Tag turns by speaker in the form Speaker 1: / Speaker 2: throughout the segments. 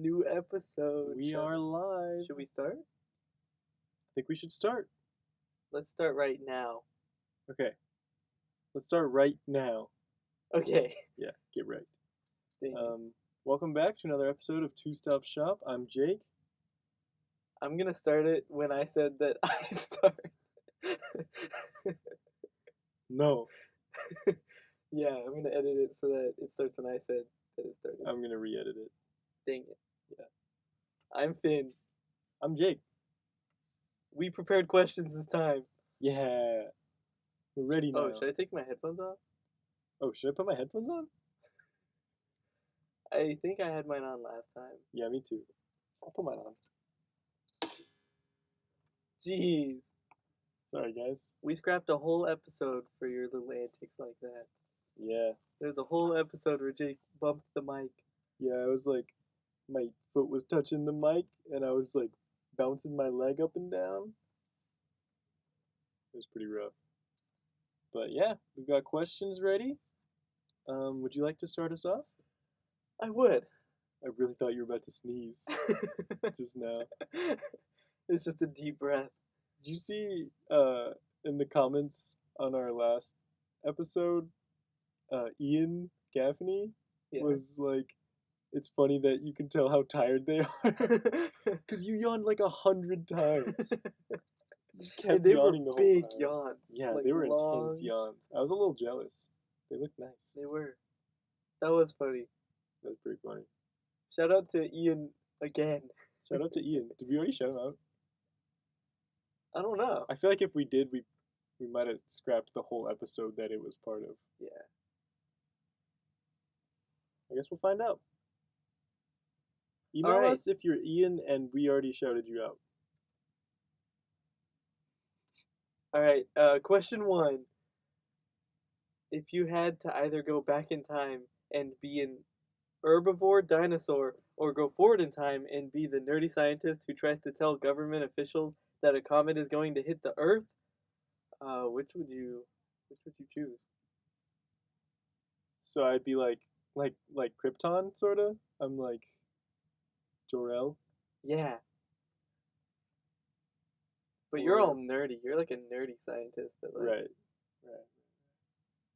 Speaker 1: New episode.
Speaker 2: We are live.
Speaker 1: Should we start?
Speaker 2: I think we should start.
Speaker 1: Let's start right now.
Speaker 2: Okay. Let's start right now.
Speaker 1: Okay.
Speaker 2: Yeah, get right.
Speaker 1: Dang it.
Speaker 2: Welcome back to another episode of Two Stop Shop. I'm Jake.
Speaker 1: I'm gonna start it when I said that I start.
Speaker 2: No.
Speaker 1: Yeah, I'm gonna edit it so that it starts when I said that it started.
Speaker 2: I'm going to re-edit it.
Speaker 1: Dang it.
Speaker 2: Yeah.
Speaker 1: I'm Finn.
Speaker 2: I'm Jake.
Speaker 1: We prepared questions this time.
Speaker 2: Yeah. We're ready now.
Speaker 1: Oh, should I take my headphones off?
Speaker 2: Oh, should I put my headphones on?
Speaker 1: I think I had mine on last time.
Speaker 2: Yeah, me too. I'll put mine on.
Speaker 1: Jeez.
Speaker 2: Sorry, guys.
Speaker 1: We scrapped a whole episode for your little antics like that.
Speaker 2: Yeah.
Speaker 1: There's a whole episode where Jake bumped the mic.
Speaker 2: Yeah, I was like, my foot was touching the mic, and I was like bouncing my leg up and down. It was pretty rough. But yeah, we've got questions ready. Would you like to start us off?
Speaker 1: I would.
Speaker 2: I really thought you were about to sneeze just now.
Speaker 1: It's just a deep breath.
Speaker 2: Did you see in the comments on our last episode, Ian Gaffney was like, it's funny that you can tell how tired they are. Because you yawned like 100 times. You kept
Speaker 1: And they were
Speaker 2: yawning the whole
Speaker 1: big
Speaker 2: time.
Speaker 1: yawns.
Speaker 2: Yeah,
Speaker 1: like
Speaker 2: they were
Speaker 1: long...
Speaker 2: intense yawns. I was a little jealous. They looked nice.
Speaker 1: They were. That was funny.
Speaker 2: That was pretty funny.
Speaker 1: Shout out to Ian again.
Speaker 2: Shout out to Ian. Did we already shout him out?
Speaker 1: I don't know.
Speaker 2: I feel like if we did, we might have scrapped the whole episode that it was part of.
Speaker 1: Yeah.
Speaker 2: I guess we'll find out. Email us if you're Ian and we already shouted you out.
Speaker 1: Alright, question 1. If you had to either go back in time and be an herbivore dinosaur, or go forward in time and be the nerdy scientist who tries to tell government officials that a comet is going to hit the Earth, which would you choose?
Speaker 2: So I'd be like Krypton, sorta. I'm like Jor-El.
Speaker 1: Yeah. But you're all nerdy. You're like a nerdy scientist. That like...
Speaker 2: Right.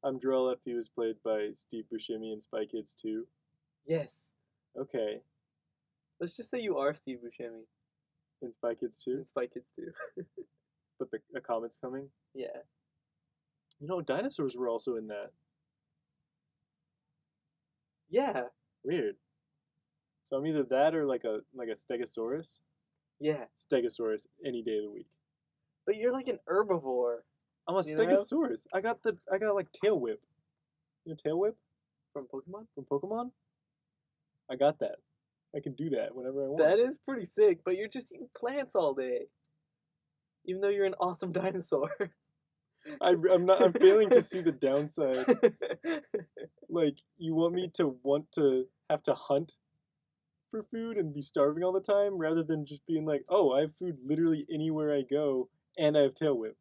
Speaker 2: I'm Jor-El if he was played by Steve Buscemi in Spy Kids 2.
Speaker 1: Yes.
Speaker 2: Okay.
Speaker 1: Let's just say you are Steve Buscemi.
Speaker 2: In Spy Kids 2?
Speaker 1: In Spy Kids 2.
Speaker 2: But the comet's coming?
Speaker 1: Yeah.
Speaker 2: You know, dinosaurs were also in that.
Speaker 1: Yeah.
Speaker 2: Weird. So I'm either that or like a Stegosaurus.
Speaker 1: Yeah.
Speaker 2: Stegosaurus any day of the week.
Speaker 1: But you're like an herbivore.
Speaker 2: I'm a Stegosaurus. I got like Tail Whip. You know Tail Whip?
Speaker 1: From Pokemon?
Speaker 2: From Pokemon? I got that. I can do that whenever I want.
Speaker 1: That is pretty sick, but you're just eating plants all day. Even though you're an awesome dinosaur.
Speaker 2: I'm failing to see the downside. Like, you want me to have to hunt for food and be starving all the time rather than just being like, oh, I have food literally anywhere I go and I have Tail Whip.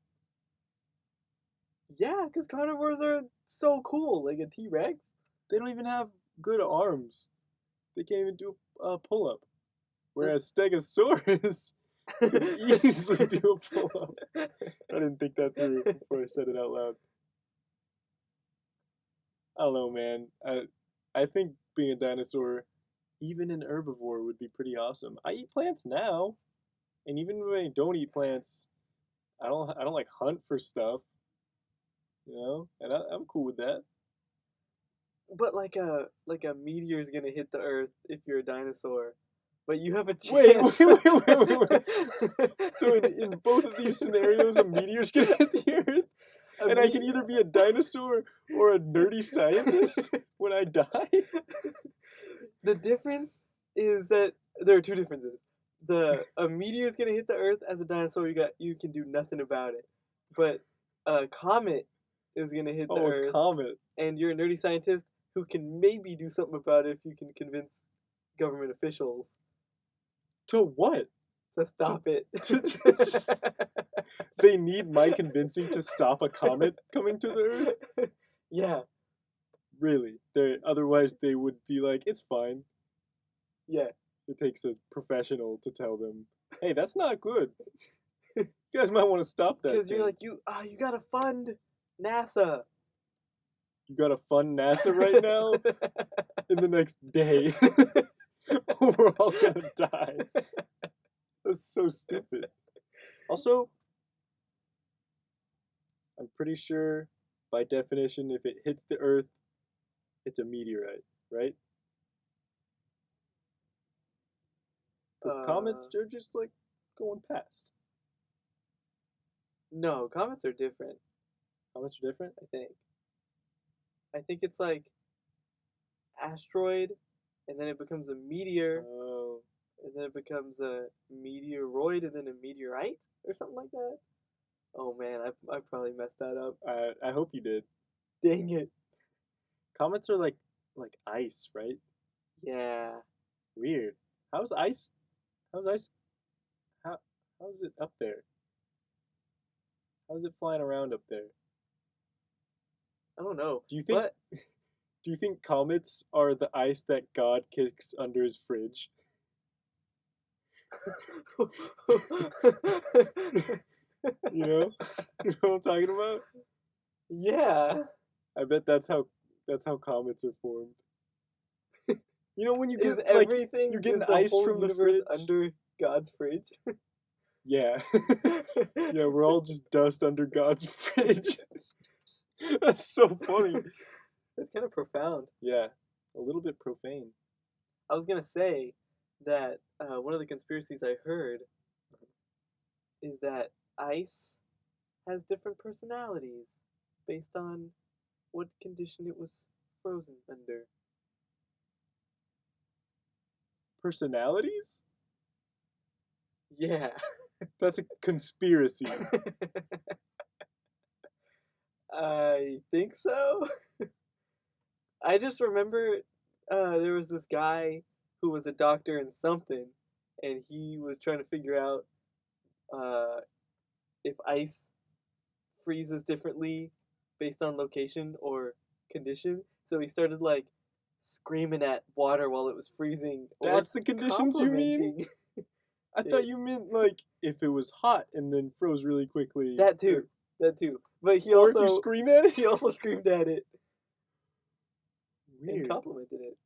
Speaker 1: Yeah, because carnivores are so cool. Like a T-Rex.
Speaker 2: They don't even have good arms. They can't even do a pull-up. Whereas Stegosaurus could easily do a pull-up. I didn't think that through before I said it out loud. I don't know, man. I think being a dinosaur, even an herbivore, would be pretty awesome. I eat plants now, and even when I don't eat plants, I don't like hunt for stuff. You know, and I'm cool with that.
Speaker 1: But like a meteor is gonna hit the Earth if you're a dinosaur, but you have a chance.
Speaker 2: Wait. So in both of these scenarios, a meteor's gonna hit the Earth, and I can either be a dinosaur or a nerdy scientist when I die.
Speaker 1: The difference is that there are two differences. A meteor is gonna hit the Earth. As a dinosaur, you can do nothing about it, but a comet is gonna hit the Earth.
Speaker 2: A comet.
Speaker 1: And you're a nerdy scientist who can maybe do something about it if you can convince government officials.
Speaker 2: To what?
Speaker 1: To stop it.
Speaker 2: They need my convincing to stop a comet coming to the Earth?
Speaker 1: Yeah.
Speaker 2: Really? Otherwise they would be like, it's fine.
Speaker 1: Yeah.
Speaker 2: It takes a professional to tell them, hey, that's not good. You guys might want to stop that.
Speaker 1: Because you're like, you gotta fund NASA.
Speaker 2: You gotta fund NASA right now? In the next day. We're all gonna die. That's so stupid. Also, I'm pretty sure, by definition, if it hits the Earth, it's a meteorite, right? Because comets are just like going past.
Speaker 1: No, comets are different.
Speaker 2: Comets are different?
Speaker 1: I think it's like asteroid, and then it becomes a meteor, and then it becomes a meteoroid, and then a meteorite, or something like that. Oh man, I probably messed that up.
Speaker 2: I hope you did.
Speaker 1: Dang it.
Speaker 2: Comets are like ice, right?
Speaker 1: Yeah.
Speaker 2: Weird. How's ice? How's it up there? How's it flying around up there?
Speaker 1: I don't know.
Speaker 2: Do you think comets are the ice that God kicks under his fridge? You know what I'm talking about?
Speaker 1: Yeah.
Speaker 2: I bet that's how comets are formed. You know when you get
Speaker 1: everything
Speaker 2: you're getting
Speaker 1: is the
Speaker 2: ice
Speaker 1: whole
Speaker 2: from the
Speaker 1: universe
Speaker 2: fridge
Speaker 1: under God's fridge.
Speaker 2: Yeah. Yeah, we're all just dust under God's fridge. That's so funny.
Speaker 1: That's kind of profound.
Speaker 2: Yeah, a little bit profane.
Speaker 1: I was gonna say that one of the conspiracies I heard is that ice has different personalities based on what condition it was frozen under.
Speaker 2: Personalities?
Speaker 1: Yeah.
Speaker 2: That's a conspiracy.
Speaker 1: I think so. I just remember there was this guy who was a doctor in something, and he was trying to figure out if ice freezes differently based on location or condition. So he started like screaming at water while it was freezing.
Speaker 2: That's the conditions you mean?
Speaker 1: complimenting.
Speaker 2: I thought you meant like if it was hot and then froze really quickly.
Speaker 1: That too. But he
Speaker 2: or
Speaker 1: also
Speaker 2: if you scream at it.
Speaker 1: he also screamed at it.
Speaker 2: Weird.
Speaker 1: And complimented it.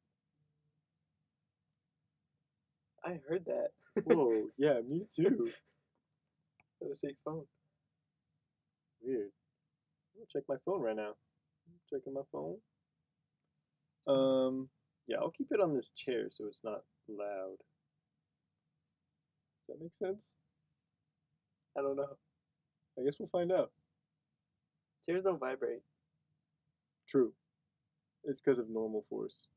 Speaker 1: I heard that.
Speaker 2: Whoa, yeah, me too.
Speaker 1: That was Jake's phone.
Speaker 2: Weird. I'm gonna check my phone right now. Checking my phone. Yeah, I'll keep it on this chair so it's not loud. Does that make sense?
Speaker 1: I don't know.
Speaker 2: I guess we'll find out.
Speaker 1: Chairs don't vibrate.
Speaker 2: True. It's because of normal force.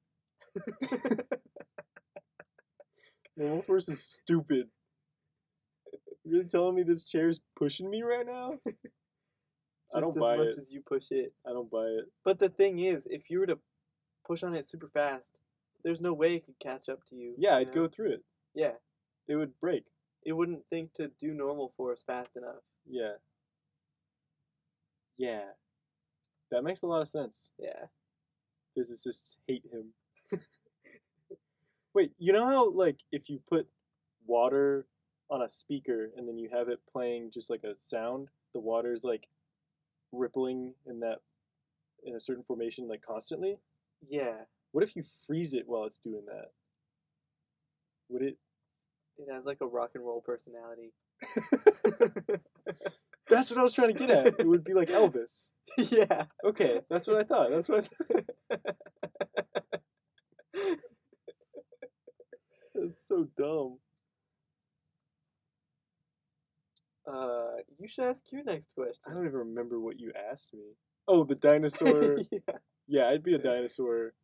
Speaker 2: Normal force is stupid. You really telling me this chair's pushing me right now? I don't buy it.
Speaker 1: Just as much as you push it.
Speaker 2: I don't buy it.
Speaker 1: But the thing is, if you were to push on it super fast, there's no way it could catch up to you.
Speaker 2: Yeah, I'd go through it.
Speaker 1: Yeah.
Speaker 2: It would break.
Speaker 1: It wouldn't think to do normal force fast enough.
Speaker 2: Yeah. Yeah. That makes a lot of sense.
Speaker 1: Yeah.
Speaker 2: Physicists hate him. Wait, you know how, like, if you put water on a speaker and then you have it playing just like a sound, the water's like rippling in a certain formation like constantly?
Speaker 1: Yeah.
Speaker 2: What if you freeze it while it's doing that? Would it?
Speaker 1: It has like a rock and roll personality.
Speaker 2: That's what I was trying to get at. It would be like Elvis.
Speaker 1: Yeah.
Speaker 2: Okay, that's what I thought. That's so dumb.
Speaker 1: You should ask your next question.
Speaker 2: I don't even remember what you asked me. Oh, the dinosaur. Yeah, I'd be a dinosaur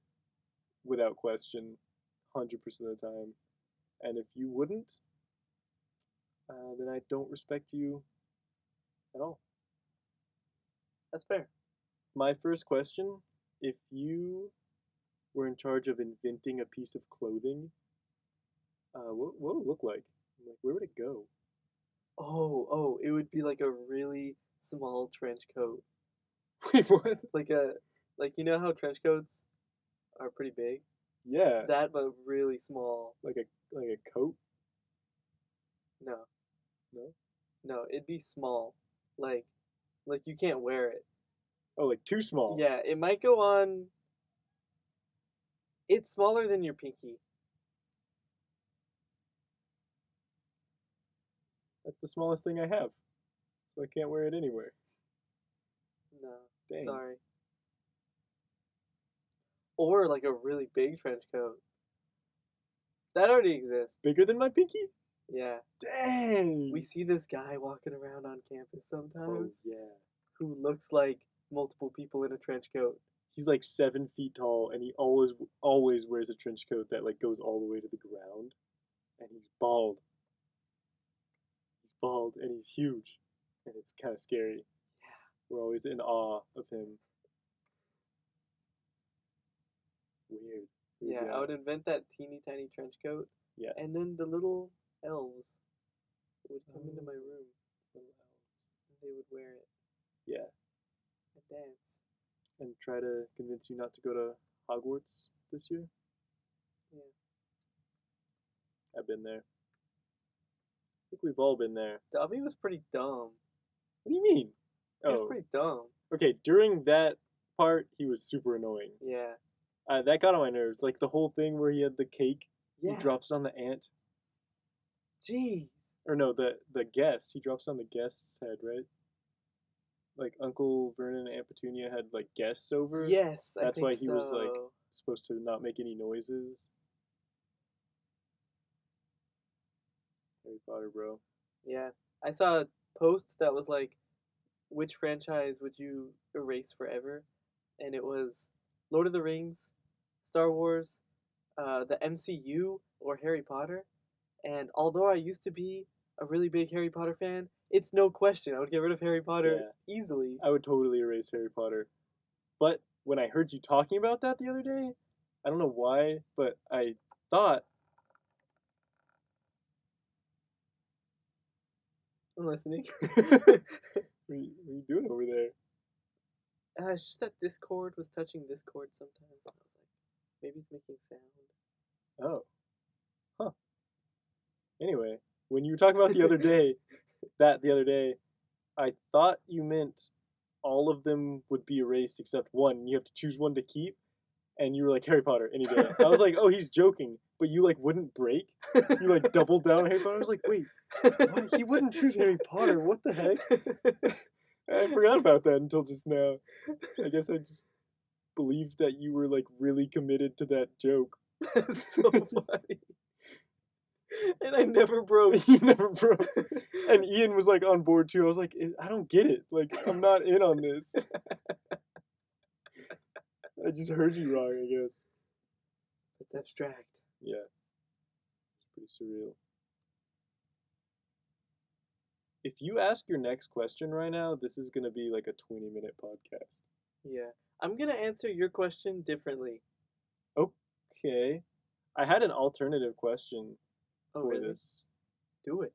Speaker 2: without question, 100% of the time. And if you wouldn't, then I don't respect you at all.
Speaker 1: That's fair.
Speaker 2: My first question, if you were in charge of inventing a piece of clothing, what would it look like? Like, where would it go?
Speaker 1: Oh, it would be like a really small trench coat.
Speaker 2: Wait, what?
Speaker 1: Like you know how trench coats are pretty big?
Speaker 2: Yeah.
Speaker 1: That, but really small.
Speaker 2: Like a coat?
Speaker 1: No.
Speaker 2: No?
Speaker 1: No, it'd be small. Like you can't wear it.
Speaker 2: Oh, like too small.
Speaker 1: Yeah, it might go on. It's smaller than your pinky.
Speaker 2: That's the smallest thing I have. So I can't wear it anywhere.
Speaker 1: No.
Speaker 2: Dang.
Speaker 1: Sorry. Or like a really big trench coat. That already exists.
Speaker 2: Bigger than my pinky?
Speaker 1: Yeah.
Speaker 2: Dang!
Speaker 1: We see this guy walking around on campus
Speaker 2: Oh,
Speaker 1: sometimes
Speaker 2: yeah.
Speaker 1: who looks like multiple people in a trench coat.
Speaker 2: He's like 7 feet tall, and he always wears a trench coat that like goes all the way to the ground. And he's bald. He's bald, and he's huge. And it's kind of scary.
Speaker 1: Yeah.
Speaker 2: We're always in awe of him. Weird.
Speaker 1: Yeah, I would invent that teeny tiny trench coat.
Speaker 2: Yeah.
Speaker 1: And then the little elves would come into my room. Little elves. And they would wear it.
Speaker 2: Yeah.
Speaker 1: And dance.
Speaker 2: And try to convince you not to go to Hogwarts this year?
Speaker 1: Yeah.
Speaker 2: I've been there. I think we've all been there.
Speaker 1: Dobby was pretty dumb.
Speaker 2: What do you mean?
Speaker 1: He was pretty dumb.
Speaker 2: Okay, during that part, he was super annoying.
Speaker 1: Yeah.
Speaker 2: That got on my nerves. Like the whole thing where he had the cake,
Speaker 1: Yeah.
Speaker 2: he drops it on the ant.
Speaker 1: Jeez.
Speaker 2: Or no, the guest. He drops it on the guest's head, right? Like Uncle Vernon and Aunt Petunia had like guests over.
Speaker 1: Yes,
Speaker 2: That's
Speaker 1: I think
Speaker 2: why he was
Speaker 1: so.
Speaker 2: like supposed to not make any noises. Harry Potter, bro.
Speaker 1: Yeah. I saw a post that was like, which franchise would you erase forever? And it was Lord of the Rings, Star Wars, the MCU, or Harry Potter. And although I used to be a really big Harry Potter fan, it's no question I would get rid of Harry Potter easily.
Speaker 2: I would totally erase Harry Potter. But when I heard you talking about that the other day, I don't know why, but I thought...
Speaker 1: I'm listening.
Speaker 2: What are you doing over there?
Speaker 1: It's just that this cord was touching this cord sometimes. And I was like, maybe it's making sound.
Speaker 2: Oh. Huh. Anyway, when you were talking about the other day, I thought you meant all of them would be erased except one. You have to choose one to keep. And you were like, Harry Potter, any day. I was like, oh, he's joking. But you like wouldn't break. You like doubled down on Harry Potter. I was like, wait, what? He wouldn't choose Harry Potter. What the heck? I forgot about that until just now. I guess I just believed that you were like really committed to that joke.
Speaker 1: That's so funny. And I never broke.
Speaker 2: You never broke. And Ian was like on board too. I was like, I don't get it. Like, I'm not in on this. I just heard you wrong, I guess.
Speaker 1: It's abstract.
Speaker 2: Yeah. It's pretty surreal. If you ask your next question right now, this is going to be like a 20-minute podcast.
Speaker 1: Yeah. I'm going to answer your question differently.
Speaker 2: Okay. I had an alternative question for
Speaker 1: really?
Speaker 2: this.
Speaker 1: Do it.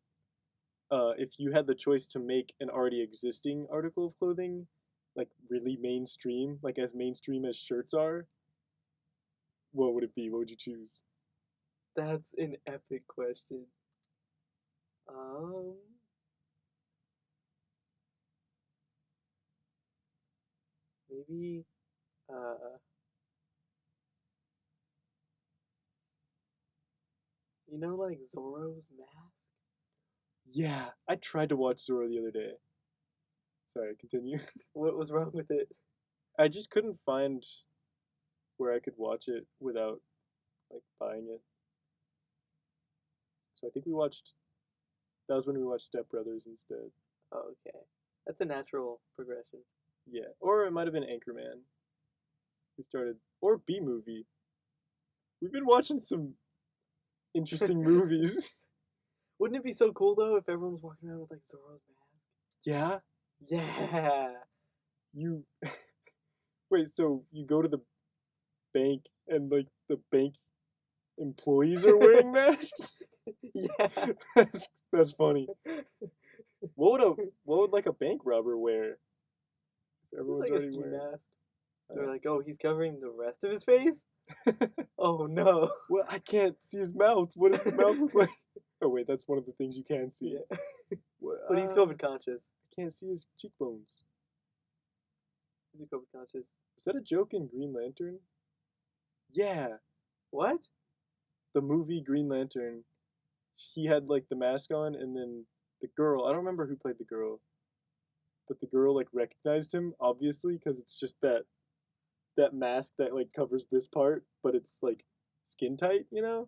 Speaker 2: If you had the choice to make an already existing article of clothing, like really mainstream, like as mainstream as shirts are, what would it be? What would you choose?
Speaker 1: That's an epic question. Maybe, you know, like Zorro's mask?
Speaker 2: Yeah, I tried to watch Zorro the other day. Sorry, continue.
Speaker 1: What was wrong with it?
Speaker 2: I just couldn't find where I could watch it without, like, buying it. So I think that was when we watched Step Brothers instead.
Speaker 1: Oh, okay. That's a natural progression.
Speaker 2: Yeah, or it might have been Anchorman. Or B-Movie. We've been watching some interesting movies.
Speaker 1: Wouldn't it be so cool, though, if everyone was walking around with, like, Zorro's mask?
Speaker 2: Yeah?
Speaker 1: Yeah!
Speaker 2: Wait, so you go to the bank and, like, the bank employees are wearing masks?
Speaker 1: Yeah!
Speaker 2: That's funny. What would like a bank robber wear?
Speaker 1: Everyone's like a ski mask. They're like, oh, he's covering the rest of his face? Oh, no.
Speaker 2: Well, I can't see his mouth. What does his mouth look like? Oh, wait, that's one of the things you can see.
Speaker 1: Yeah.
Speaker 2: What,
Speaker 1: But he's COVID conscious.
Speaker 2: I can't see his cheekbones.
Speaker 1: Is he COVID conscious?
Speaker 2: Is that a joke in Green Lantern? Yeah.
Speaker 1: What?
Speaker 2: The movie Green Lantern, he had like the mask on, and then the girl, I don't remember who played the girl, but the girl like recognized him, obviously, because it's just that mask that like covers this part, but it's like skin tight, you know?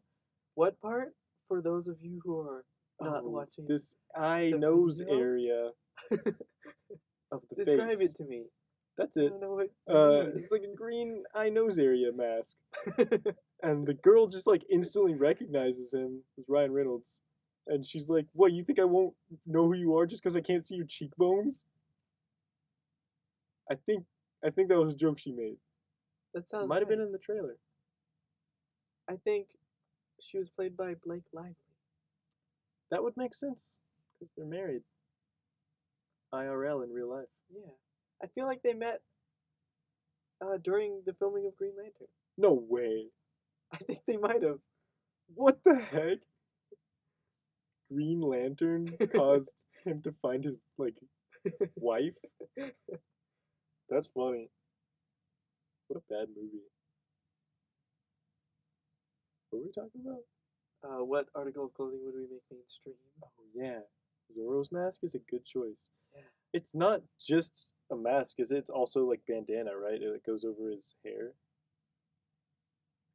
Speaker 1: What part? For those of you who are not watching
Speaker 2: this eye
Speaker 1: the
Speaker 2: nose
Speaker 1: video?
Speaker 2: area of the
Speaker 1: Describe
Speaker 2: face.
Speaker 1: it to me.
Speaker 2: That's
Speaker 1: I
Speaker 2: it.
Speaker 1: don't know what you mean.
Speaker 2: It's like a green eye nose area mask. And the girl just like instantly recognizes him as Ryan Reynolds. And she's like, what, you think I won't know who you are just because I can't see your cheekbones? I think that was a joke she made.
Speaker 1: That sounds
Speaker 2: Might have
Speaker 1: right.
Speaker 2: been in the trailer.
Speaker 1: I think she was played by Blake Lively.
Speaker 2: That would make sense, because they're married. IRL in real life.
Speaker 1: Yeah. I feel like they met during the filming of Green Lantern.
Speaker 2: No way.
Speaker 1: I think they might have.
Speaker 2: What the heck? Green Lantern caused him to find his, like, wife? That's funny. What a bad movie. What were we talking about?
Speaker 1: What article of clothing would we make mainstream?
Speaker 2: Oh, yeah. Zorro's mask is a good choice.
Speaker 1: Yeah.
Speaker 2: It's not just a mask, is it? It's also, like, bandana, right? It goes over his hair.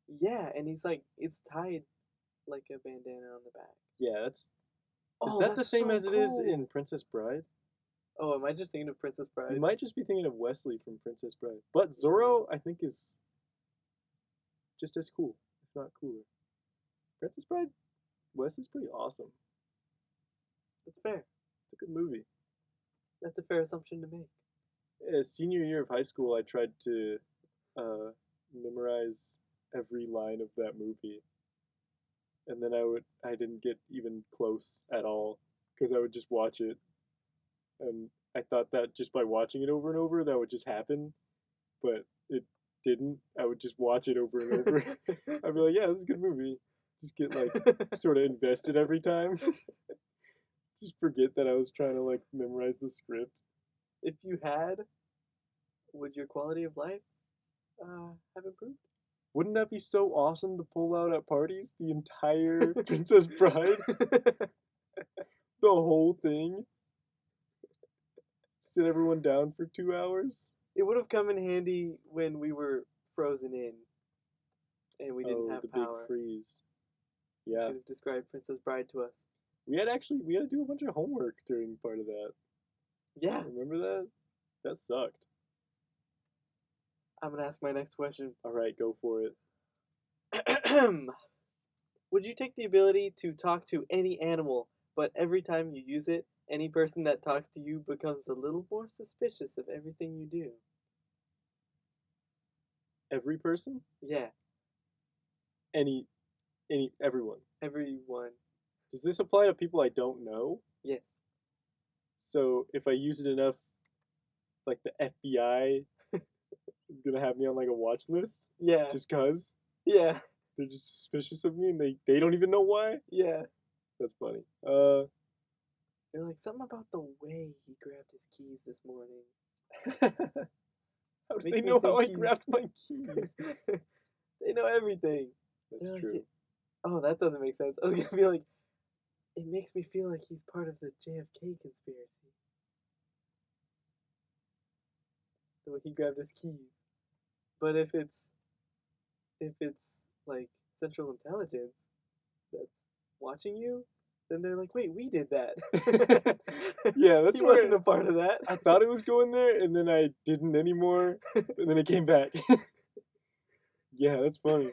Speaker 1: Yeah, and he's like, it's tied like a bandana on the back.
Speaker 2: Yeah, that's...
Speaker 1: Oh,
Speaker 2: is that the
Speaker 1: that's
Speaker 2: same
Speaker 1: so
Speaker 2: as it is
Speaker 1: cool.
Speaker 2: in Princess Bride?
Speaker 1: Oh, am I just thinking of Princess Bride?
Speaker 2: You might just be thinking of Wesley from Princess Bride. But Zorro, I think, is just as cool, if not cooler. Princess Bride, Wesley's pretty awesome.
Speaker 1: That's fair.
Speaker 2: It's a good movie.
Speaker 1: That's a fair assumption to make.
Speaker 2: Senior year of high school, I tried to memorize every line of that movie. And then I didn't get even close at all, because I would just watch it. And I thought that just by watching it over and over, that would just happen. But it didn't. I would just watch it over and over. I'd be like, yeah, this is a good movie. Just get, like, sort of invested every time. Just forget that I was trying to, like, memorize the script.
Speaker 1: If you had, would your quality of life have improved?
Speaker 2: Wouldn't that be so awesome to pull out at parties? The entire Princess Bride? The whole thing? Sit everyone down for 2 hours?
Speaker 1: It would have come in handy when we were frozen in and we didn't have
Speaker 2: the
Speaker 1: power.
Speaker 2: big freeze. Yeah.
Speaker 1: You could have described Princess Bride to us.
Speaker 2: We had to do a bunch of homework during part of that.
Speaker 1: Yeah.
Speaker 2: Remember that? That sucked.
Speaker 1: I'm going to ask my next question.
Speaker 2: All right, go for it.
Speaker 1: Would you take the ability to talk to any animal, but every time you use it, any person that talks to you becomes a little more suspicious of everything you do?
Speaker 2: Every person?
Speaker 1: Yeah.
Speaker 2: Everyone.
Speaker 1: Everyone.
Speaker 2: Does this apply to people I don't know?
Speaker 1: Yes.
Speaker 2: So if I use it enough, like the FBI is gonna have me on like a watch list?
Speaker 1: Yeah.
Speaker 2: Just cause?
Speaker 1: Yeah.
Speaker 2: They're just suspicious of me and they don't even know why?
Speaker 1: Yeah.
Speaker 2: That's funny.
Speaker 1: They're like, something about the way he grabbed his keys this morning.
Speaker 2: How do
Speaker 1: Makes
Speaker 2: they
Speaker 1: me
Speaker 2: know how I
Speaker 1: think
Speaker 2: grabbed my keys?
Speaker 1: They know everything.
Speaker 2: That's
Speaker 1: They're
Speaker 2: true.
Speaker 1: like, oh, that doesn't make sense. I was gonna be like, it makes me feel like he's part of the JFK conspiracy. The way he grabbed his keys. But if it's like Central Intelligence that's watching you, then they're like, wait, we did that.
Speaker 2: Yeah, that's
Speaker 1: he
Speaker 2: where
Speaker 1: wasn't a part of that.
Speaker 2: I thought it was going there, and then I didn't anymore, and then it came back. Yeah, that's funny.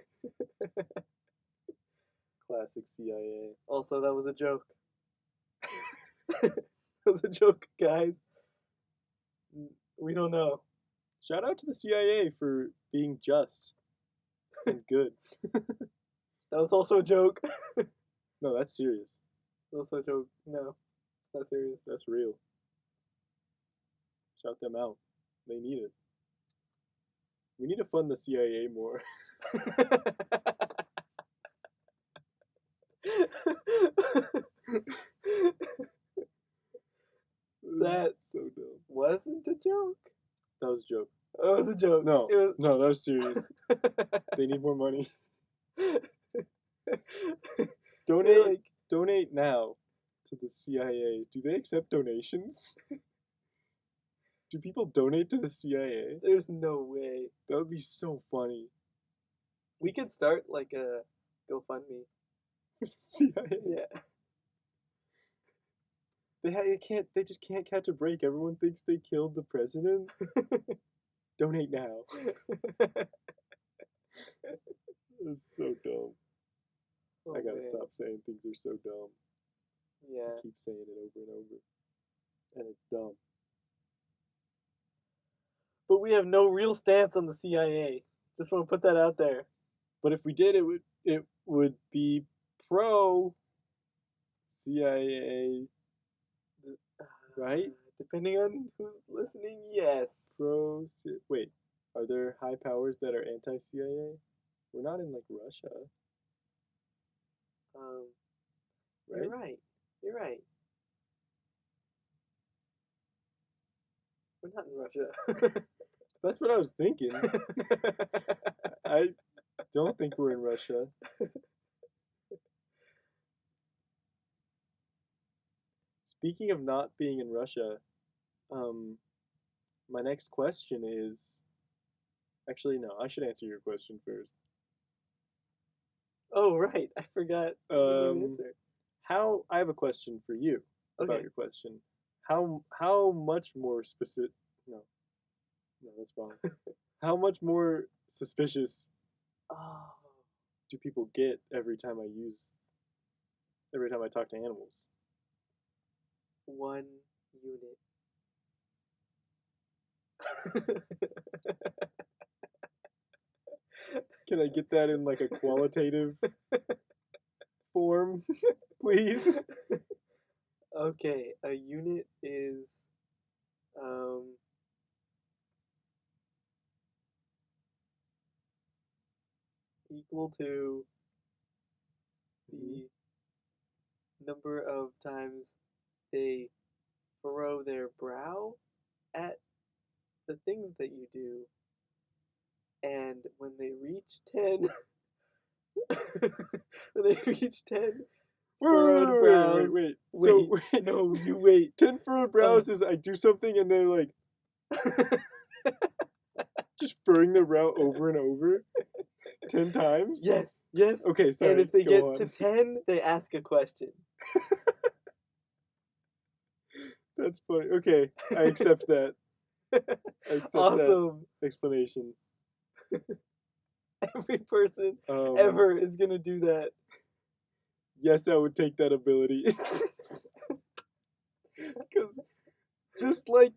Speaker 2: Classic CIA.
Speaker 1: Also, that was a joke. That was a joke, guys. We don't know.
Speaker 2: Shout out to the CIA for being just and good.
Speaker 1: That was also a joke.
Speaker 2: No, that's serious.
Speaker 1: Also a joke. No, not serious.
Speaker 2: That's real. Shout them out. They need it. We need to fund the CIA more.
Speaker 1: That's
Speaker 2: so dumb.
Speaker 1: Wasn't a joke.
Speaker 2: That was a joke.
Speaker 1: That was a joke.
Speaker 2: No,
Speaker 1: It was...
Speaker 2: no, that was serious. They need more money. Donate now to the CIA. Do they accept donations? Do people donate to the CIA?
Speaker 1: There's no way.
Speaker 2: That would be so funny.
Speaker 1: We could start like a GoFundMe.
Speaker 2: CIA.
Speaker 1: Yeah.
Speaker 2: They just can't catch a break. Everyone thinks they killed the president. Donate now. It's so dumb.
Speaker 1: Oh,
Speaker 2: I gotta
Speaker 1: man.
Speaker 2: stop saying things are so dumb.
Speaker 1: Yeah.
Speaker 2: I keep saying it over and over. And it's dumb.
Speaker 1: But we have no real stance on the CIA. Just want to put that out there.
Speaker 2: But if we did, it would be pro CIA, right?
Speaker 1: Depending on who's listening, yes.
Speaker 2: Pro. Wait, are there high powers that are anti-CIA? We're not in like Russia.
Speaker 1: Right? You're right. We're not in Russia.
Speaker 2: That's what I was thinking. I don't think we're in Russia. Speaking of not being in Russia, my next question is... Actually, no, I should answer your question first.
Speaker 1: Oh, right. I forgot.
Speaker 2: I have a question for you about your question. How much more specific... No, that's wrong. How much more suspicious do people get every time I talk to animals?
Speaker 1: 1 unit.
Speaker 2: Can I get that in like a qualitative form, please?
Speaker 1: Okay, a unit is equal to the number of times they furrow their brow at the things that you do. And when they reach 10, furrowed brows.
Speaker 2: Wait. No, you wait. 10 furrowed brows is I do something and they're like just furrowing their brow over and over 10 times?
Speaker 1: Yes.
Speaker 2: Okay, sorry.
Speaker 1: And if they get to 10, they ask a question.
Speaker 2: That's funny. Okay, I accept that.
Speaker 1: Awesome.
Speaker 2: That explanation.
Speaker 1: Every person ever is gonna do that.
Speaker 2: Yes, I would take that ability. Because just like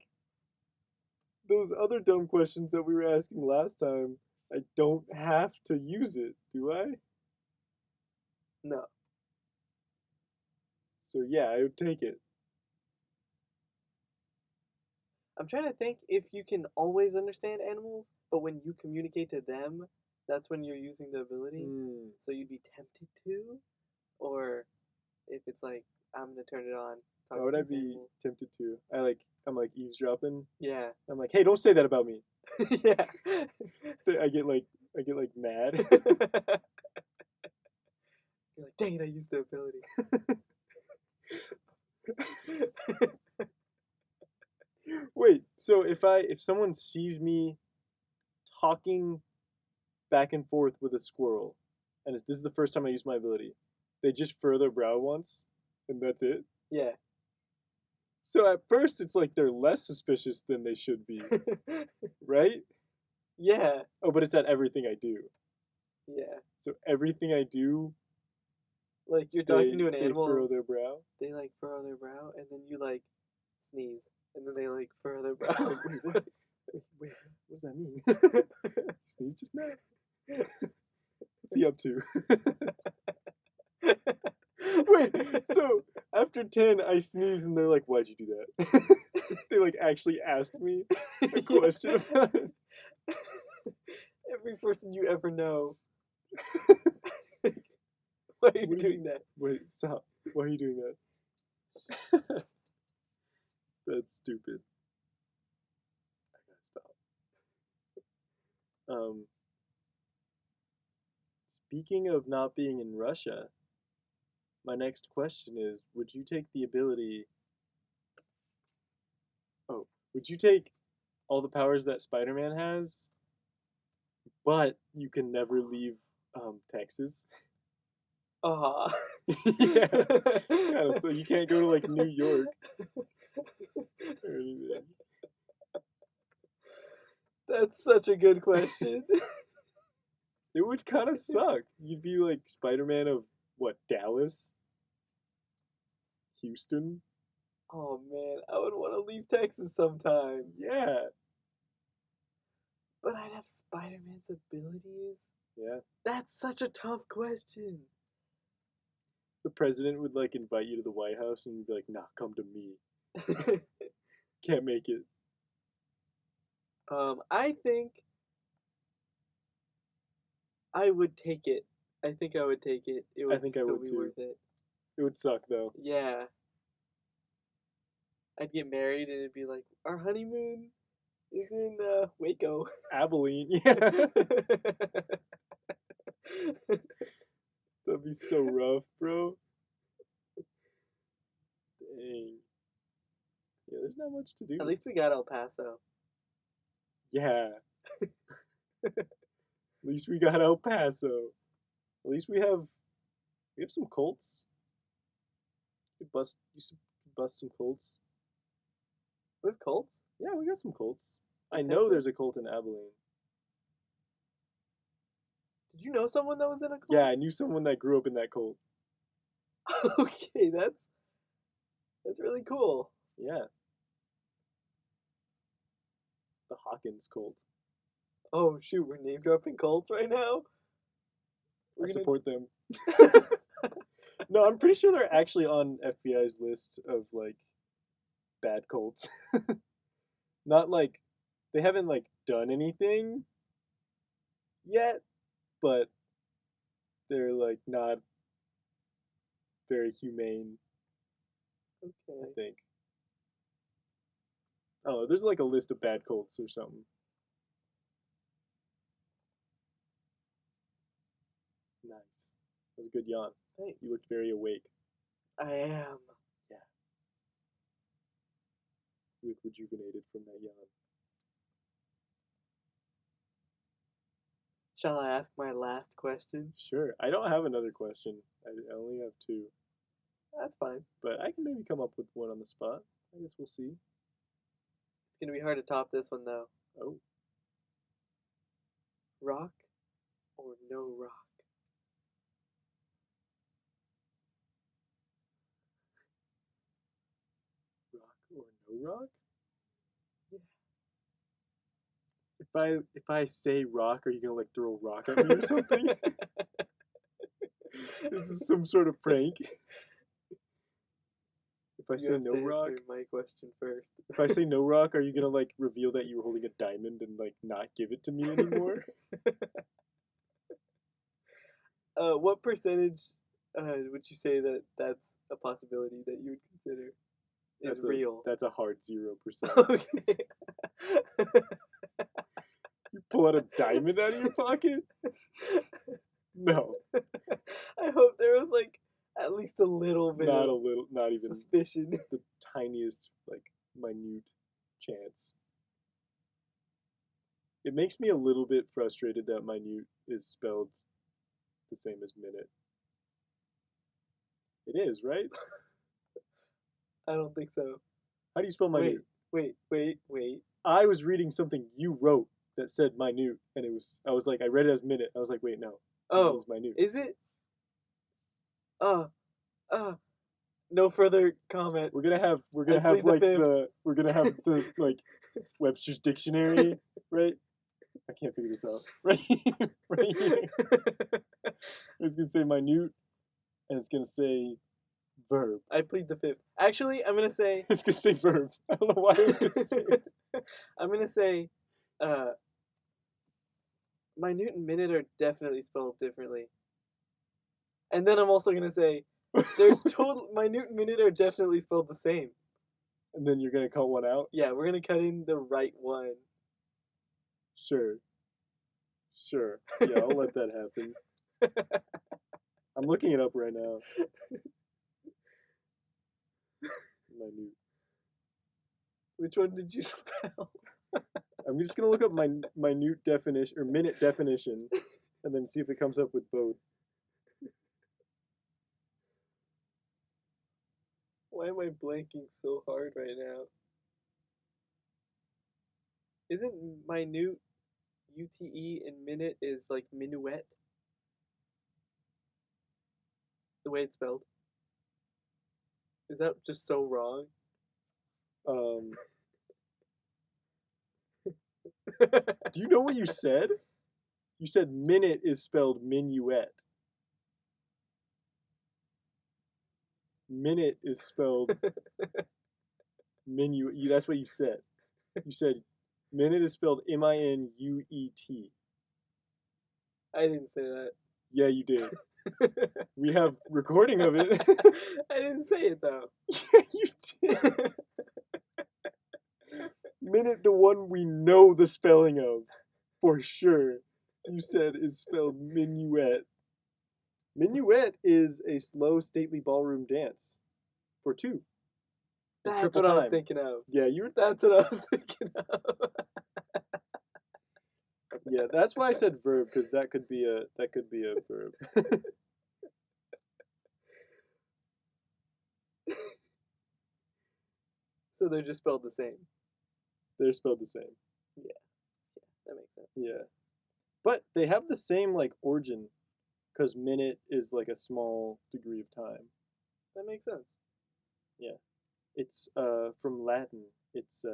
Speaker 2: those other dumb questions that we were asking last time, I don't have to use it, do I?
Speaker 1: No.
Speaker 2: So yeah, I would take it.
Speaker 1: I'm trying to think if you can always understand animals, but when you communicate to them, that's when you're using the ability. So you'd be tempted to, or if it's like I'm gonna turn it on.
Speaker 2: Why would I be tempted to? I'm like eavesdropping.
Speaker 1: Yeah.
Speaker 2: I'm like, hey, don't say that about me.
Speaker 1: Yeah.
Speaker 2: I get like mad.
Speaker 1: You're like, dang it, I used the ability.
Speaker 2: Wait, so if someone sees me talking back and forth with a squirrel, and this is the first time I use my ability, they just furrow their brow once, and that's it?
Speaker 1: Yeah.
Speaker 2: So at first it's like they're less suspicious than they should be, right?
Speaker 1: Yeah.
Speaker 2: Oh, but it's at everything I do.
Speaker 1: Yeah.
Speaker 2: So everything I do,
Speaker 1: like you're talking to an animal,
Speaker 2: they furrow their brow.
Speaker 1: They like furrow their brow, and then you like sneeze, and then they like furrow their brow.
Speaker 2: Like, wait, what? Wait, what does that mean? Sneeze just now? What's he up to? Wait, so after 10, I sneeze, and they're like, "Why'd you do that?" They like actually asked me a question about it.
Speaker 1: Every person you ever know. Why are you doing that?
Speaker 2: Wait, stop. Why are you doing that? That's stupid. I gotta stop. Speaking of not being in Russia, my next question is, would you take the ability... Oh, would you take all the powers that Spider-Man has, but you can never leave Texas?
Speaker 1: Yeah.
Speaker 2: So you can't go to like New York or anything.
Speaker 1: That's such a good question.
Speaker 2: It would kind of suck. You'd be like Spider-Man of what, Dallas? Houston?
Speaker 1: Oh man, I would want to leave Texas sometime.
Speaker 2: Yeah.
Speaker 1: But I'd have Spider-Man's abilities.
Speaker 2: Yeah.
Speaker 1: That's such a tough question.
Speaker 2: The president would like invite you to the White House and you'd be like, nah, come to me. Can't make it.
Speaker 1: I think I would take it. I think I would take it. It would still be worth it.
Speaker 2: It would suck though.
Speaker 1: Yeah. I'd get married and it'd be like, our honeymoon is in Waco.
Speaker 2: Abilene, yeah. That'd be so rough, bro. Dang. Yeah, there's not much to do.
Speaker 1: At least we got El Paso.
Speaker 2: Yeah. At least we got El Paso. At least we have some Colts. You bust some Colts.
Speaker 1: We have Colts?
Speaker 2: Yeah, we got some Colts. I
Speaker 1: In
Speaker 2: know
Speaker 1: Texas?
Speaker 2: there's a Colt in Abilene.
Speaker 1: Did you know someone that was in a Colt?
Speaker 2: Yeah, I knew someone that grew up in that Colt.
Speaker 1: Okay, that's really cool.
Speaker 2: Yeah. The Hawkins Colt.
Speaker 1: Oh shoot, we're name dropping Colts right now?
Speaker 2: I support them. No, I'm pretty sure they're actually on FBI's list of like bad Colts. Not like they haven't like done anything yet, but they're like not very humane.
Speaker 1: Okay.
Speaker 2: I think. Oh, there's like a list of bad Colts or something. Nice. That was a good yawn.
Speaker 1: Thanks.
Speaker 2: You looked very awake.
Speaker 1: I am.
Speaker 2: Yeah. You look rejuvenated from that yawn.
Speaker 1: Shall I ask my last question?
Speaker 2: Sure. I don't have another question. I only have two.
Speaker 1: That's fine.
Speaker 2: But I can maybe come up with one on the spot. I guess we'll see.
Speaker 1: It's gonna be hard to top this one though.
Speaker 2: Oh.
Speaker 1: Rock or no rock?
Speaker 2: Rock or no rock?
Speaker 1: Yeah.
Speaker 2: If I say rock, are you gonna like throw a rock at me or something? This is some sort of prank. If I say no rock,
Speaker 1: answer my question first.
Speaker 2: if I say no rock, are you gonna like reveal that you were holding a diamond and like not give it to me anymore?
Speaker 1: What percentage would you say that that's a possibility that you would consider is real?
Speaker 2: That's a hard 0%.
Speaker 1: Okay.
Speaker 2: You pull out a diamond out of your pocket? No.
Speaker 1: I hope there was like at least a little bit
Speaker 2: Not
Speaker 1: of
Speaker 2: a little, not even
Speaker 1: suspicion.
Speaker 2: the tiniest, like, minute chance. It makes me a little bit frustrated that minute is spelled the same as minute. It is, right?
Speaker 1: I don't think so.
Speaker 2: How do you spell minute?
Speaker 1: Wait.
Speaker 2: I was reading something you wrote that said minute, and I was like, I read it as minute. I was like, wait, no.
Speaker 1: Oh,
Speaker 2: It's minute.
Speaker 1: is it? No further comment.
Speaker 2: We're gonna have
Speaker 1: plead the
Speaker 2: like
Speaker 1: fifth.
Speaker 2: we're gonna have the like Webster's dictionary, right? I can't figure this out. Right here, right here. It's gonna say minute, and it's gonna say verb.
Speaker 1: I plead the fifth. Actually, I'm gonna say.
Speaker 2: It's gonna say verb. I don't know why I was gonna say it.
Speaker 1: I'm gonna say, minute and minute are definitely spelled differently. And then I'm also gonna say minute and minute are definitely spelled the same.
Speaker 2: And then you're gonna cut one out?
Speaker 1: Yeah, we're gonna cut in the right one.
Speaker 2: Sure. Yeah, I'll let that happen. I'm looking it up right now. Minute.
Speaker 1: Which one did you spell?
Speaker 2: I'm just gonna look up my minute definition or minute definition, and then see if it comes up with both.
Speaker 1: Why am I blanking so hard right now? Isn't minute UTE and minute is like minuet? The way it's spelled. Is that just so wrong?
Speaker 2: Do you know what you said? You said minute is spelled minuet. Minute is spelled minuet. That's what you said. You said minute is spelled M-I-N-U-E-T.
Speaker 1: I didn't say that.
Speaker 2: Yeah, you did. We have recording of it.
Speaker 1: I didn't say it though.
Speaker 2: Yeah, you did. Minute, the one we know the spelling of, for sure, you said is spelled minuet. Minuet is a slow, stately ballroom dance for two.
Speaker 1: That's what I was thinking of.
Speaker 2: Yeah,
Speaker 1: That's what I was thinking of.
Speaker 2: Yeah, that's why I said verb, because that could be a verb.
Speaker 1: So they're just spelled the same.
Speaker 2: They're spelled the same.
Speaker 1: Yeah, that makes sense.
Speaker 2: Yeah, but they have the same like origin, because minute is like a small degree of time.
Speaker 1: That makes sense.
Speaker 2: Yeah, it's from Latin. It's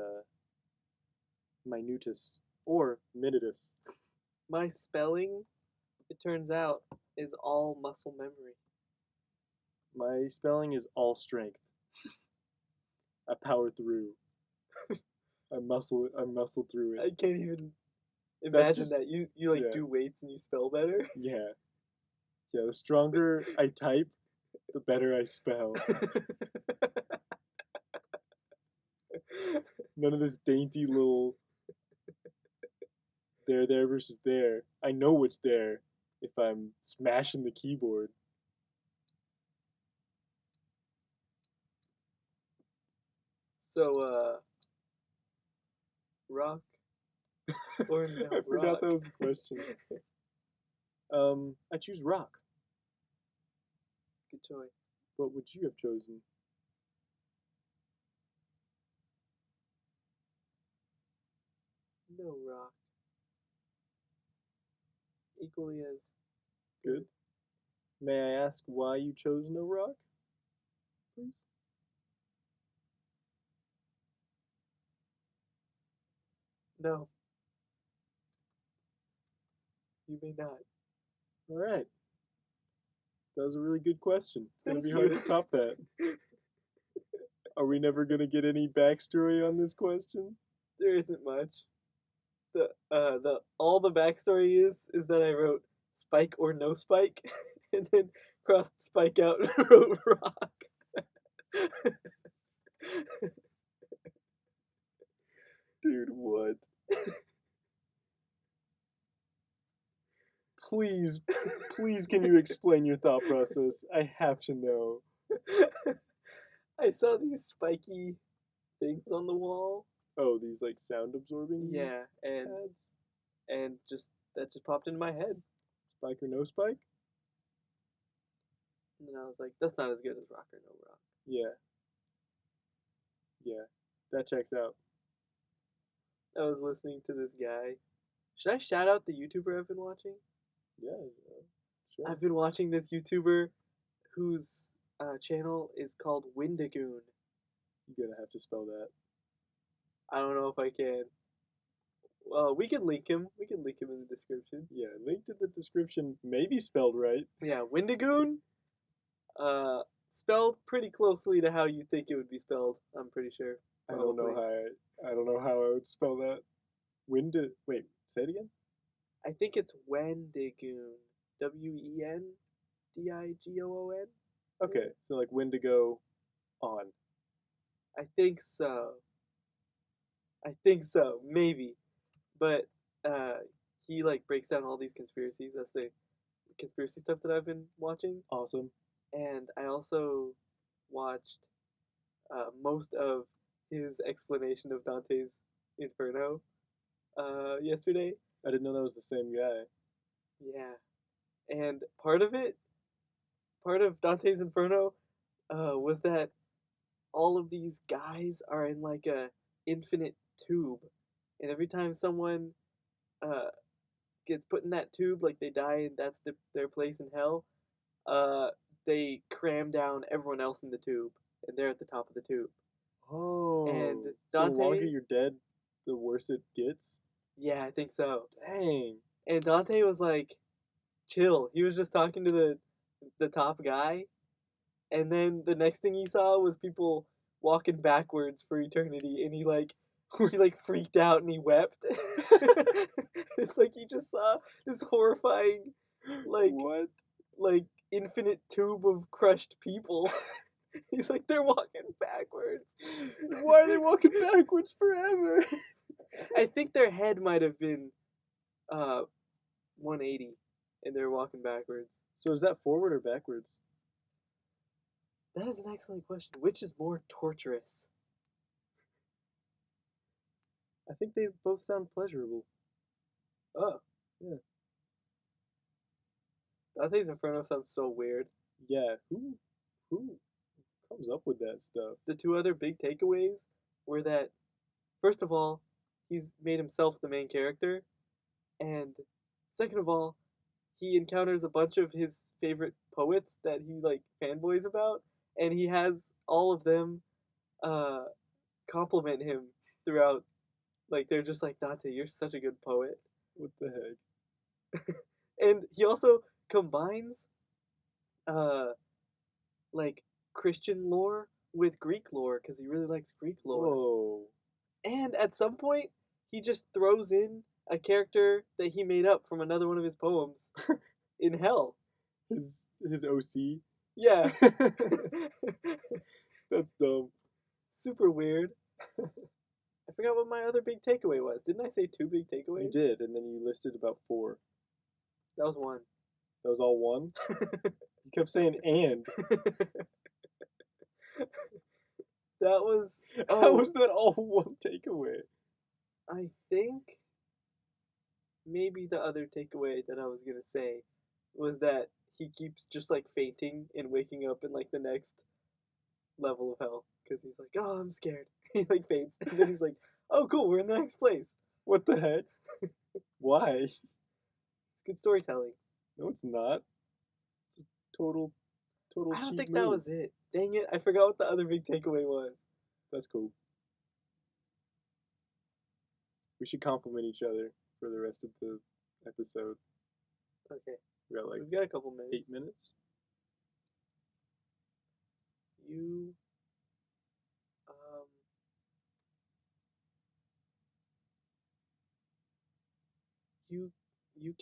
Speaker 2: minutus or minutus.
Speaker 1: My spelling, it turns out, is all muscle memory.
Speaker 2: My spelling is all strength. I power through. I muscle through it.
Speaker 1: I can't even imagine that you like do weights and you spell better.
Speaker 2: Yeah. Yeah, the stronger I type, the better I spell. None of this dainty little there versus there. I know what's there if I'm smashing the keyboard.
Speaker 1: So, rock or no
Speaker 2: I forgot
Speaker 1: rock?
Speaker 2: that was the question. I choose rock.
Speaker 1: Good choice.
Speaker 2: What would you have chosen?
Speaker 1: No rock. Equally as
Speaker 2: good. May I ask why you chose no rock? Please.
Speaker 1: No. You may not.
Speaker 2: All right. That was a really good question. It's going to be
Speaker 1: Thank
Speaker 2: hard to top that. Are we never going to get any backstory on this question?
Speaker 1: There isn't much. All the backstory is that I wrote spike or no spike, and then crossed spike out and wrote rock.
Speaker 2: Dude, what? Please, can you explain your thought process? I have to know.
Speaker 1: I saw these spiky things on the wall.
Speaker 2: Oh, these like sound absorbing.
Speaker 1: Yeah, and
Speaker 2: pads?
Speaker 1: And that just popped into my head.
Speaker 2: Spike or no spike?
Speaker 1: And then I was like, that's not as good as rock or no rock.
Speaker 2: Yeah. Yeah, that checks out.
Speaker 1: I was listening to this guy. Should I shout out the YouTuber I've been watching?
Speaker 2: Yeah, sure.
Speaker 1: I've been watching this YouTuber whose channel is called Windagoon.
Speaker 2: You're gonna have to spell that.
Speaker 1: I don't know if I can. Well, we can link him. We can link him in the description.
Speaker 2: Yeah, link to the description. Maybe spelled right.
Speaker 1: Yeah, Windagoon. Spelled pretty closely to how you think it would be spelled. I'm pretty sure.
Speaker 2: I don't know how I would spell that. Wait, say it again.
Speaker 1: I think it's Wendigoon. Wendigoon.
Speaker 2: Okay, so like Wendigo on.
Speaker 1: I think so. Maybe. But he like breaks down all these conspiracies. That's the conspiracy stuff that I've been watching.
Speaker 2: Awesome.
Speaker 1: And I also watched most of his explanation of Dante's Inferno yesterday.
Speaker 2: I didn't know that was the same guy.
Speaker 1: Yeah. And part of Dante's Inferno was that all of these guys are in like a infinite tube. And every time someone gets put in that tube, like they die and that's their place in hell, they cram down everyone else in the tube, and they're at the top of the tube.
Speaker 2: Oh.
Speaker 1: And
Speaker 2: so
Speaker 1: Dante,
Speaker 2: the longer you're dead, the worse it gets?
Speaker 1: Yeah, I think so.
Speaker 2: Dang.
Speaker 1: And Dante was like, chill. He was just talking to the top guy, and then the next thing he saw was people walking backwards for eternity, and he freaked out and he wept. It's like he just saw this horrifying,
Speaker 2: What?
Speaker 1: like infinite tube of crushed people. He's like, they're walking backwards.
Speaker 2: Why are they walking backwards forever?
Speaker 1: I think their head might have been 180, and they're walking backwards.
Speaker 2: So is that forward or backwards?
Speaker 1: That is an excellent question. Which is more torturous?
Speaker 2: I think they both sound pleasurable.
Speaker 1: Oh,
Speaker 2: yeah.
Speaker 1: Dante's Inferno sounds so weird.
Speaker 2: Yeah, who comes up with that stuff?
Speaker 1: The two other big takeaways were that, first of all, he's made himself the main character, and second of all, he encounters a bunch of his favorite poets that he like fanboys about, and he has all of them compliment him throughout. Like they're just like, Dante, you're such a good poet.
Speaker 2: What the heck?
Speaker 1: And he also combines like Christian lore with Greek lore because he really likes Greek lore.
Speaker 2: Whoa.
Speaker 1: And at some point, he just throws in a character that he made up from another one of his poems in hell.
Speaker 2: His OC?
Speaker 1: Yeah.
Speaker 2: That's dumb.
Speaker 1: Super weird. I forgot what my other big takeaway was. Didn't I say two big takeaways?
Speaker 2: You did, and then you listed about 4.
Speaker 1: That was one.
Speaker 2: That was all one? You kept saying and.
Speaker 1: That was...
Speaker 2: How was that all one takeaway?
Speaker 1: I think maybe the other takeaway that I was going to say was that he keeps just like fainting and waking up in like the next level of hell. Because he's like, oh, I'm scared. He like faints. And then he's like, oh, cool, we're in the next place.
Speaker 2: What the heck? Why?
Speaker 1: It's good storytelling.
Speaker 2: No, it's not. It's a total
Speaker 1: I don't
Speaker 2: cheap
Speaker 1: think
Speaker 2: move.
Speaker 1: that was it. Dang it, I forgot what the other big takeaway was.
Speaker 2: That's cool. We should compliment each other for the rest of the episode.
Speaker 1: Okay.
Speaker 2: We've
Speaker 1: got a couple minutes.
Speaker 2: 8 minutes.
Speaker 1: You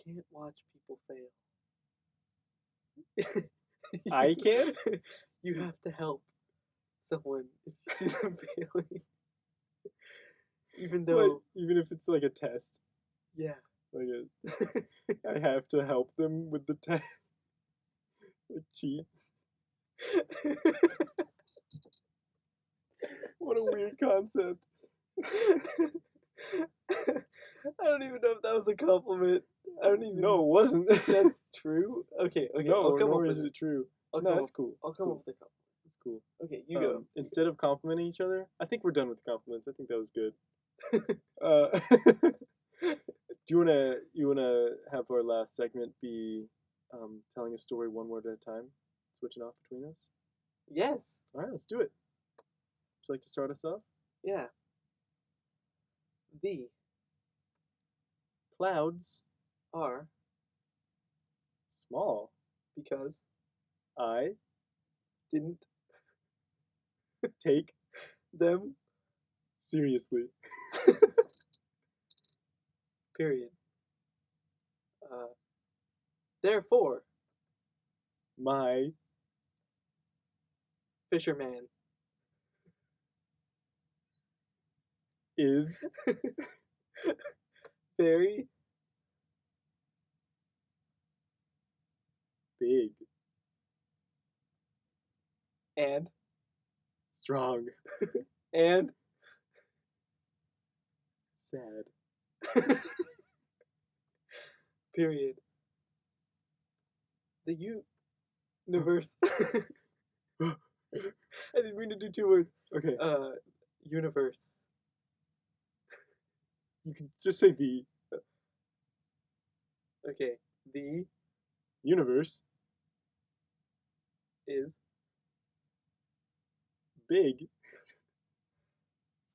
Speaker 1: can't watch people fail.
Speaker 2: I can't?
Speaker 1: You have to help someone if you see them failing.
Speaker 2: Even if it's like a test.
Speaker 1: Yeah.
Speaker 2: I have to help them with the test. Like cheat. What a weird concept.
Speaker 1: I don't even know if that was a compliment. I don't even
Speaker 2: know. No, it wasn't.
Speaker 1: That's true? Okay.
Speaker 2: No, nor is it true.
Speaker 1: No,
Speaker 2: that's cool.
Speaker 1: I'll come up with a compliment.
Speaker 2: That's cool.
Speaker 1: Okay, you go.
Speaker 2: Instead of complimenting each other, I think we're done with compliments. I think that was good. Do you wanna have our last segment be telling a story one word at a time, switching off between us?
Speaker 1: Yes.
Speaker 2: All right, let's do it. Would you like to start us off?
Speaker 1: Yeah. The
Speaker 2: clouds
Speaker 1: are
Speaker 2: small
Speaker 1: because
Speaker 2: I
Speaker 1: didn't
Speaker 2: take
Speaker 1: them
Speaker 2: seriously.
Speaker 1: Period. Therefore,
Speaker 2: my
Speaker 1: fisherman
Speaker 2: is
Speaker 1: very
Speaker 2: big
Speaker 1: and
Speaker 2: strong
Speaker 1: and
Speaker 2: sad.
Speaker 1: Period. The universe. I didn't mean to do 2 words.
Speaker 2: Okay.
Speaker 1: Universe.
Speaker 2: You can just say the
Speaker 1: Okay. The
Speaker 2: universe
Speaker 1: is
Speaker 2: big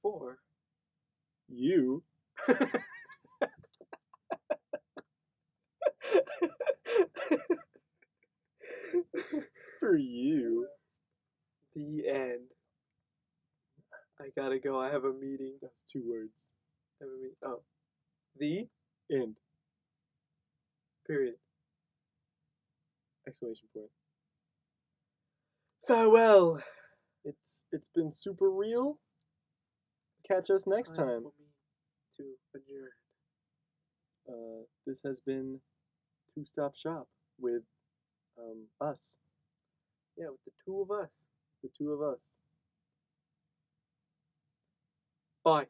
Speaker 1: for
Speaker 2: you for you.
Speaker 1: The end. I gotta go. I have a meeting.
Speaker 2: That's 2 words.
Speaker 1: I have a meeting. Oh. The
Speaker 2: End.
Speaker 1: period.
Speaker 2: Exclamation point.
Speaker 1: Farewell.
Speaker 2: It's been super real. Catch us next time.
Speaker 1: For me to adjourn.
Speaker 2: This has been Two Stop Shop with us.
Speaker 1: Yeah, with the 2 of us.
Speaker 2: The 2 of us.
Speaker 1: Bye.